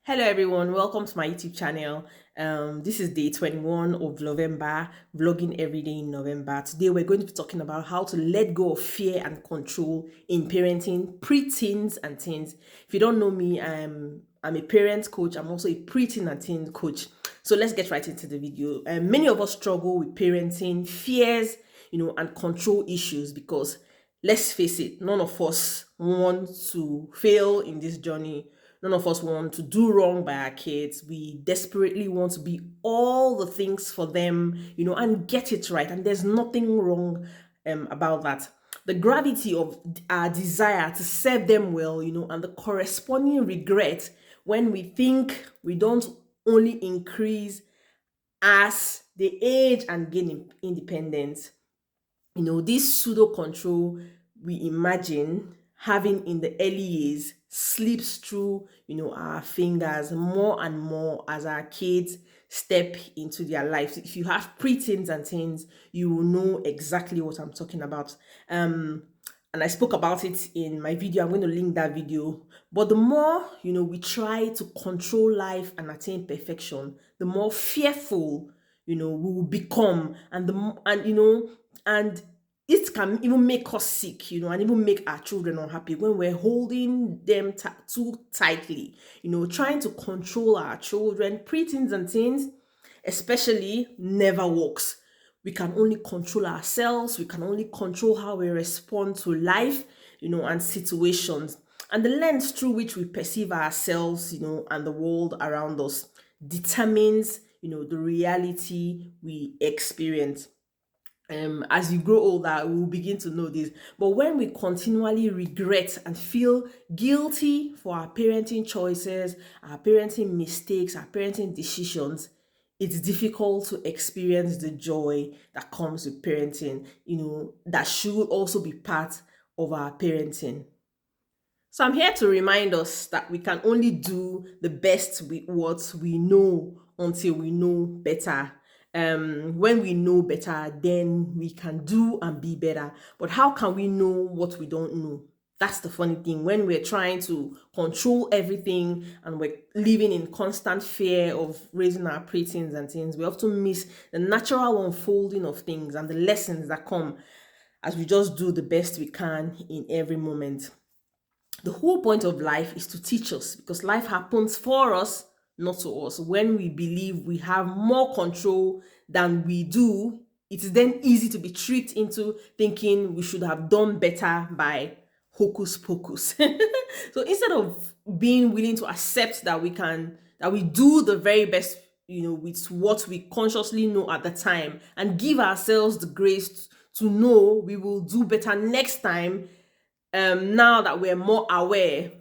Hello everyone, welcome to my YouTube channel. This is day 21 of November, vlogging every day in November. Today we're going to be talking about how to let go of fear and control in parenting preteens and teens. If you don't know me, I'm a parent coach. I'm also a preteen and teen coach. So let's get right into the video. Many of us struggle with parenting fears, and control issues because let's face it, none of us want to fail in this journey. None of us want to do wrong by our kids. We desperately want to be all the things for them, and get it right. And there's nothing wrong about that. The gravity of our desire to serve them well, and the corresponding regret when we think we don't only increase as they age and gain independence. This pseudo control we imagine having in the early years slips through, our fingers more and more as our kids step into their lives. If you have preteens and teens, you will know exactly what I'm talking about. And I spoke about it in my video. I'm going to link that video. But the more, we try to control life and attain perfection, the more fearful, we will become, and it can even make us sick, and even make our children unhappy when we're holding them too tightly, trying to control our children, preteens and teens, especially, never works. We can only control ourselves. We can only control how we respond to life, and situations. And the lens through which we perceive ourselves, and the world around us determines, the reality we experience. As you grow older, we will begin to know this. But when we continually regret and feel guilty for our parenting choices, our parenting mistakes, our parenting decisions, it's difficult to experience the joy that comes with parenting, that should also be part of our parenting. So I'm here to remind us that we can only do the best with what we know until we know better. When we know better, then we can do and be better. But how can we know what we don't know? That's the funny thing. When we're trying to control everything and we're living in constant fear of raising our preteens and teens, we often miss the natural unfolding of things and the lessons that come as we just do the best we can in every moment. The whole point of life is to teach us because life happens for us, not to us. When we believe we have more control than we do, it is then easy to be tricked into thinking we should have done better by hocus pocus. So instead of being willing to accept that we do the very best, with what we consciously know at the time and give ourselves the grace to know we will do better next time, now that we're more aware,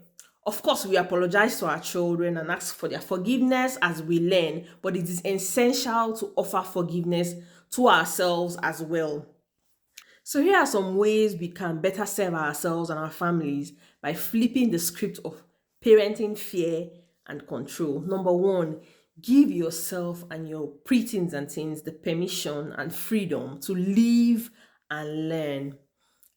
of course, we apologize to our children and ask for their forgiveness as we learn, but it is essential to offer forgiveness to ourselves as well. So, here are some ways we can better serve ourselves and our families by flipping the script of parenting fear and control. Number one, give yourself and your preteens and teens the permission and freedom to live and learn.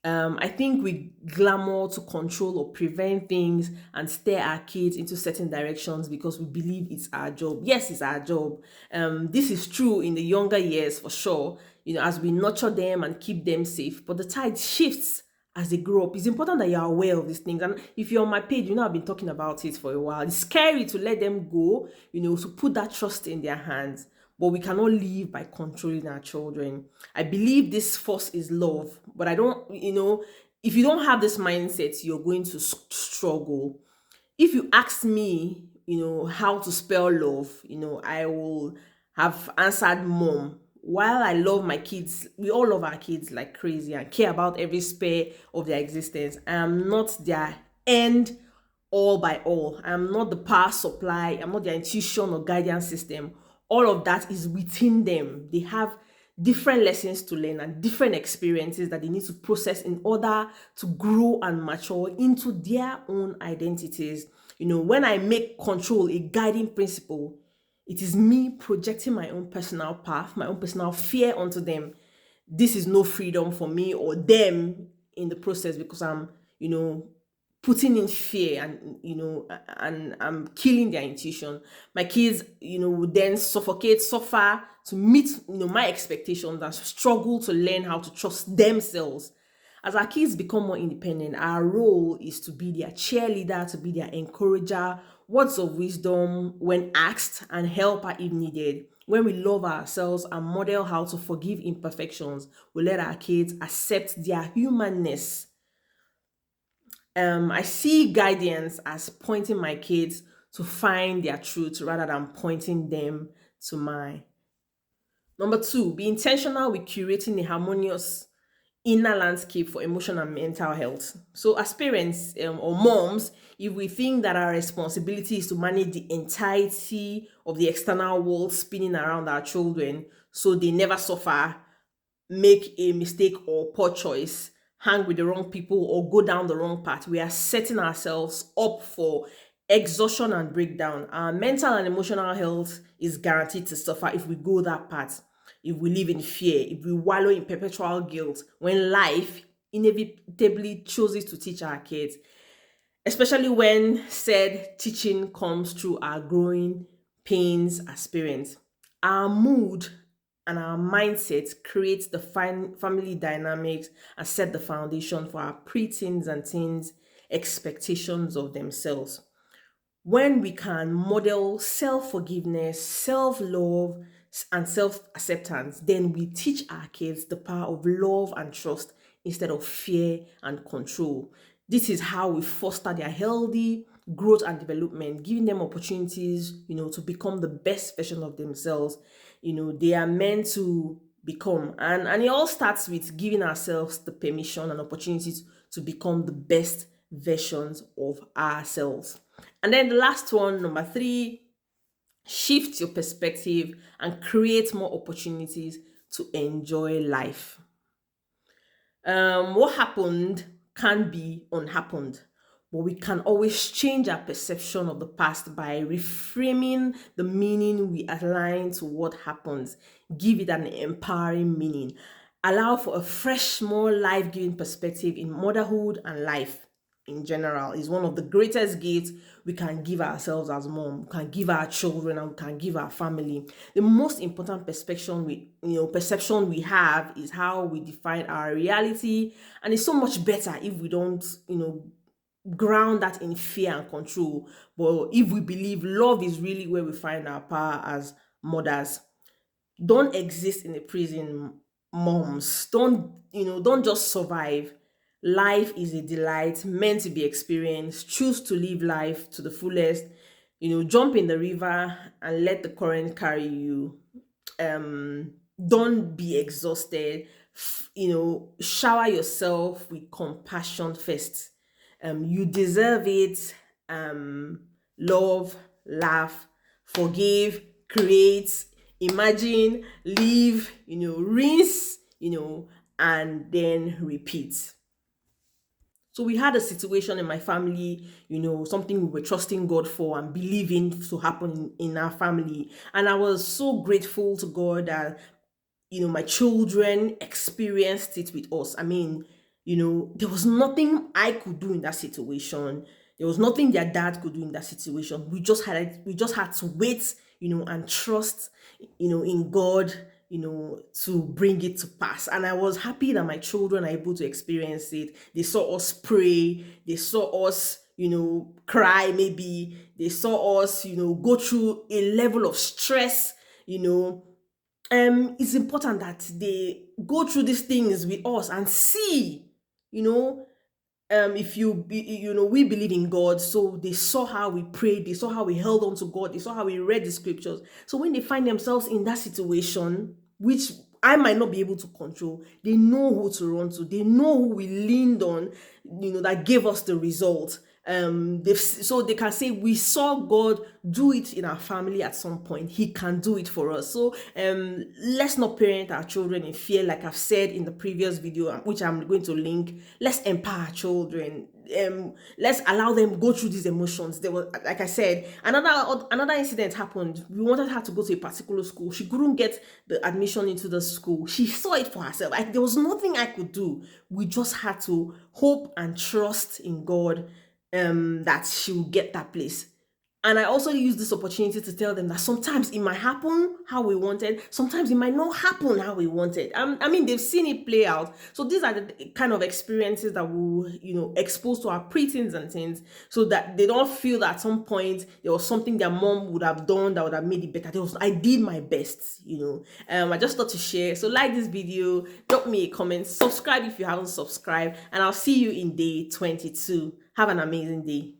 I think we glamour to control or prevent things and steer our kids into certain directions because we believe it's our job. Yes, it's our job. This is true in the younger years for sure, as we nurture them and keep them safe. But the tide shifts as they grow up. It's important that you're aware of these things. And if you're on my page, I've been talking about it for a while. It's scary to let them go, to put that trust in their hands. But we cannot live by controlling our children. I believe this force is love, but I don't, if you don't have this mindset, you're going to struggle. If you ask me, how to spell love, I will have answered mom. While I love my kids, we all love our kids like crazy and care about every spare of their existence. I am not their end all by all. I am not the power supply. I'm not their intuition or guidance system. All of that is within them. They have different lessons to learn and different experiences that they need to process in order to grow and mature into their own identities. When I make control a guiding principle, it is me projecting my own personal path, my own personal fear onto them. This is no freedom for me or them in the process because I'm, putting in fear and and killing their intuition. My kids would then suffer to meet my expectations and struggle to learn how to trust themselves. As our kids become more independent, our role is to be their cheerleader, to be their encourager, words of wisdom when asked, and helper if needed. When we love ourselves and model how to forgive imperfections, we let our kids accept their humanness. I see guidance as pointing my kids to find their truth rather than pointing them to mine. Number two, be intentional with curating a harmonious inner landscape for emotional and mental health. So, as parents or moms, if we think that our responsibility is to manage the entirety of the external world spinning around our children so they never suffer, make a mistake or poor choice, hang with the wrong people, or go down the wrong path, we are setting ourselves up for exhaustion and breakdown. Our mental and emotional health is guaranteed to suffer if we go that path, if we live in fear, if we wallow in perpetual guilt when life inevitably chooses to teach our kids, especially when said teaching comes through our growing pains as parents. Our mood and our mindset creates the family dynamics and set the foundation for our preteens and teens expectations of themselves. When we can model self forgiveness, self love, and self acceptance, then we teach our kids the power of love and trust instead of fear and control. This is how we foster their healthy growth and development, giving them opportunities, to become the best version of themselves. They are meant to become. And it all starts with giving ourselves the permission and opportunities to become the best versions of ourselves. And then the last one, number three, shift your perspective and create more opportunities to enjoy life. What happened can be unhappened, but we can always change our perception of the past by reframing the meaning we align to what happens. Give it an empowering meaning. Allow for a fresh, more life giving perspective in motherhood and life in general is one of the greatest gifts we can give ourselves as mom, we can give our children, and we can give our family. The most important perception we have is how we define our reality, and it's so much better if we don't ground that in fear and control, but if we believe love is really where we find our power as mothers. Don't exist in a prison, moms. Don't just survive. Life is a delight meant to be experienced. Choose to live life to the fullest. Jump in the river and let the current carry you. Don't be exhausted. Shower yourself with compassion first. You deserve it. Love, laugh, forgive, create, imagine, live, rinse, and then repeat. So we had a situation in my family, something we were trusting God for and believing to happen in our family. And I was so grateful to God that my children experienced it with us. I mean, there was nothing I could do in that situation. There was nothing their dad could do in that situation. We just had to wait, and trust, in God, to bring it to pass. And I was happy that my children are able to experience it. They saw us pray, they saw us, cry maybe, they saw us, go through a level of stress, it's important that they go through these things with us and see, you know, if we believe in God, so they saw how we prayed, they saw how we held on to God, they saw how we read the scriptures. So when they find themselves in that situation, which I might not be able to control, they know who to run to, they know who we leaned on, that gave us the result. So they can say we saw God do it in our family at some point. He can do it for us. So let's not parent our children in fear, like I've said in the previous video, which I'm going to link. Let's empower our children. Let's allow them go through these emotions. There was, like I said, another incident happened. We wanted her to go to a particular school. She couldn't get the admission into the school. She saw it for herself. There was nothing I could do. We just had to hope and trust in God that she will get that place. And I also use this opportunity to tell them that sometimes it might happen how we wanted, sometimes it might not happen how we wanted. I mean, they've seen it play out. So these are the kind of experiences that we'll, expose to our preteens and teens, so that they don't feel that at some point there was something their mom would have done that would have made it better. I did my best. I just thought to share. So like this video, drop me a comment, subscribe if you haven't subscribed, and I'll see you in day 22. Have an amazing day.